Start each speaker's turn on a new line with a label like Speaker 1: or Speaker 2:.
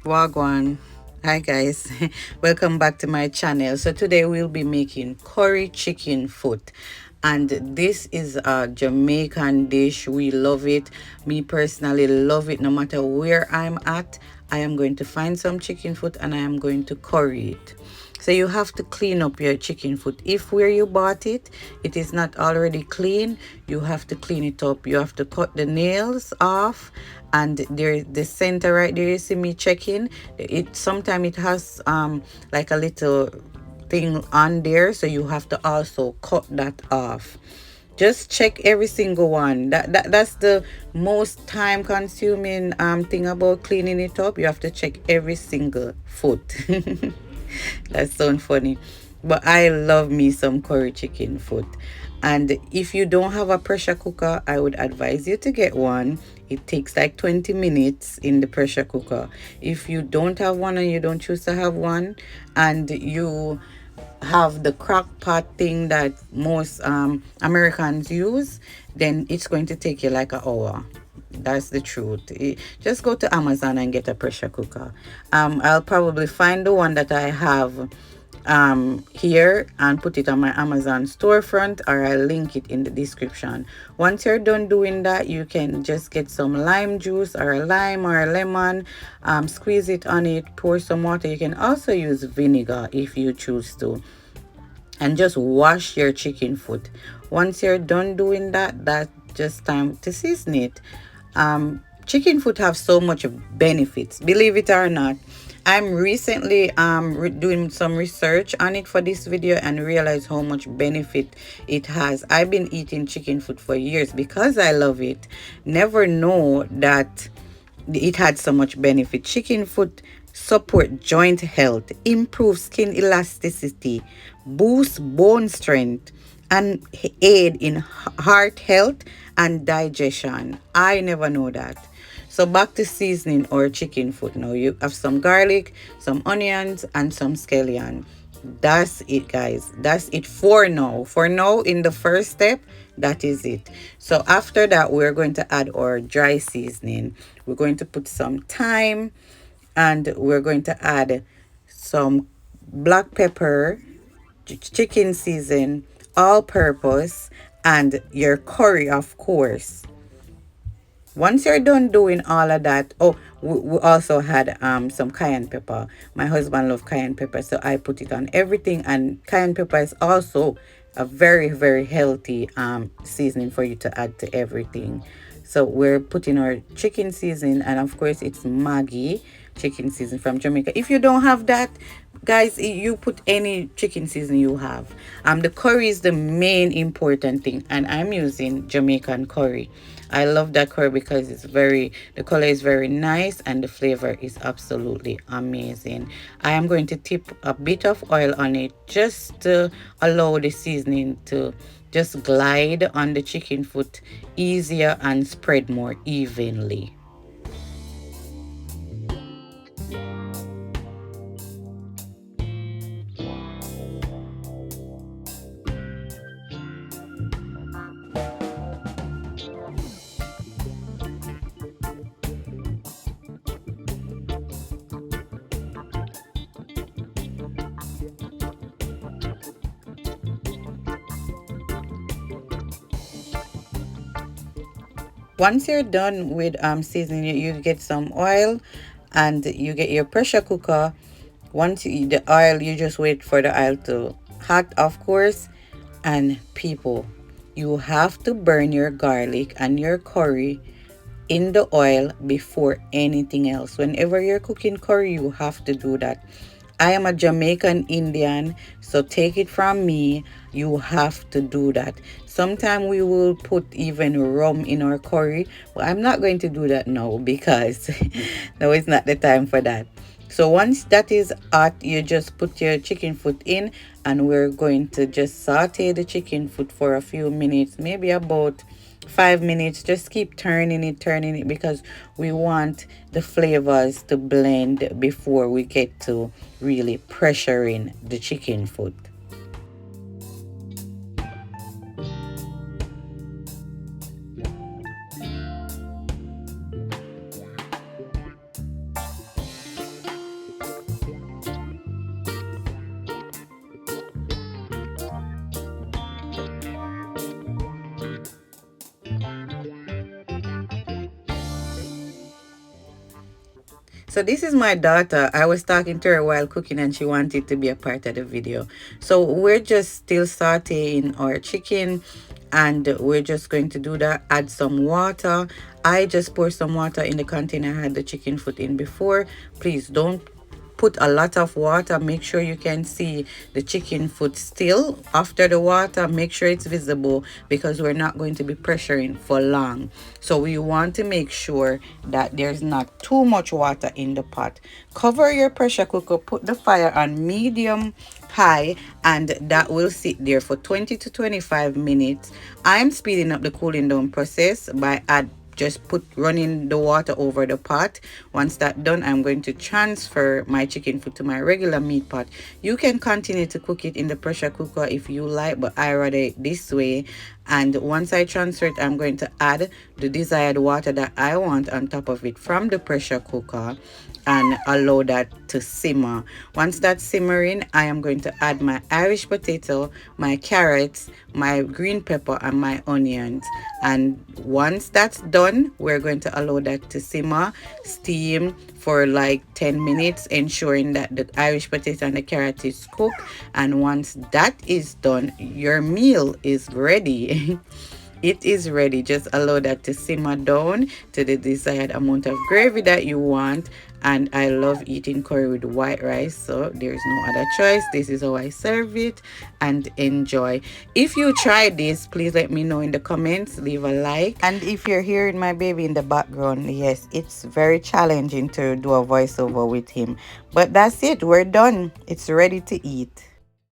Speaker 1: Wagwan. Hi guys, welcome back to my channel. So today we'll be making curry chicken foot, and this is a Jamaican dish. We love it. Me personally love it. No matter where I'm at, I am going to find some chicken foot and I am going to curry it. So you have to clean up your chicken foot. If where you bought it, it is not already clean, you have to clean it up. You have to cut the nails off, and there the center right there, you see me checking it. Sometimes it has like a little thing on there, so you have to also cut that off. Just check every single one. That's the most time consuming thing about cleaning it up. You have to check every single foot. That sounds funny, but I love me some curry chicken foot. And if you don't have a pressure cooker, I would advise you to get one. It takes like 20 minutes in the pressure cooker. If you don't have one and you don't choose to have one, and you have the crock pot thing that most Americans use, then it's going to take you like an hour. That's the truth. Just go to Amazon and get a pressure cooker. I'll probably find the one that I have here and put it on my Amazon storefront, or I'll link it in the description. Once you're done doing that, you can just get some lime juice or a lime or a lemon, squeeze it on it, pour some water. You can also use vinegar if you choose to, and just wash your chicken foot. Once you're done doing that, that's just time to season it. Chicken foot have so much benefits, believe it or not. I'm recently doing some research on it for this video and realized how much benefit it has. I've been eating chicken foot for years because I love it. Never know that it had so much benefit. Chicken foot support joint health, improve skin elasticity, boost bone strength, and aid in heart health and digestion. I never know that. So back to seasoning our chicken foot now. You have some garlic, some onions, and some scallion. That's it, guys. That's it for now. For now, in the first step, that is it. So after that, we're going to add our dry seasoning. We're going to put some thyme, and we're going to add some black pepper, chicken season, all purpose, and your curry, of course. Once you're done doing all of that, oh, we also had some cayenne pepper. My husband loved cayenne pepper, so I put it on everything. And cayenne pepper is also a very, very healthy seasoning for you to add to everything. So we're putting our chicken season, and of course it's Maggi chicken season from Jamaica. If you don't have that, guys, you put any chicken season you have. The curry is the main important thing, and I'm using Jamaican curry. I love that curry because the color is very nice and the flavor is absolutely amazing. I am going to tip a bit of oil on it just to allow the seasoning to just glide on the chicken foot easier and spread more evenly. Once you're done with seasoning, you get some oil and you get your pressure cooker. The oil, you just wait for the oil to hot, of course. And people, you have to burn your garlic and your curry in the oil before anything else. Whenever you're cooking curry, you have to do that. I am a Jamaican Indian, so take it from me, you have to do that. Sometimes we will put even rum in our curry, but I'm not going to do that now because no, it's not the time for that. So once that is hot, you just put your chicken foot in, and we're going to just saute the chicken foot for a few minutes, maybe about 5 minutes. Just keep turning it because we want the flavors to blend before we get to really pressuring the chicken foot. So this is my daughter. I was talking to her while cooking and she wanted to be a part of the video. So we're just still sauteing our chicken, and we're just going to do that. Add some water. I just pour some water in the container I had the chicken foot in before. Please don't put a lot of water. Make sure you can see the chicken foot still after the water. Make sure it's visible, because we're not going to be pressuring for long. So we want to make sure that there's not too much water in the pot. Cover your pressure cooker, put the fire on medium high, and that will sit there for 20 to 25 minutes. I'm speeding up the cooling down process by just running the water over the pot. Once that's done, I'm going to transfer my chicken foot to my regular meat pot. You can continue to cook it in the pressure cooker if you like, but I rather it this way. And once I transfer it, I'm going to add the desired water that I want on top of it from the pressure cooker, and allow that to simmer. Once that's simmering, I am going to add my Irish potato, my carrots, my green pepper, and my onions. And once that's done, we're going to allow that to simmer, steam for like 10 minutes, ensuring that the Irish potato and the carrot is cooked. And once that is done, your meal is ready. It is ready. Just allow that to simmer down to the desired amount of gravy that you want. And I love eating curry with white rice, so there's no other choice. This is how I serve it, and enjoy. If you try this, please let me know in the comments. Leave a like. And if you're hearing my baby in the background, yes, it's very challenging to do a voiceover with him, but that's it. We're done. It's ready to eat.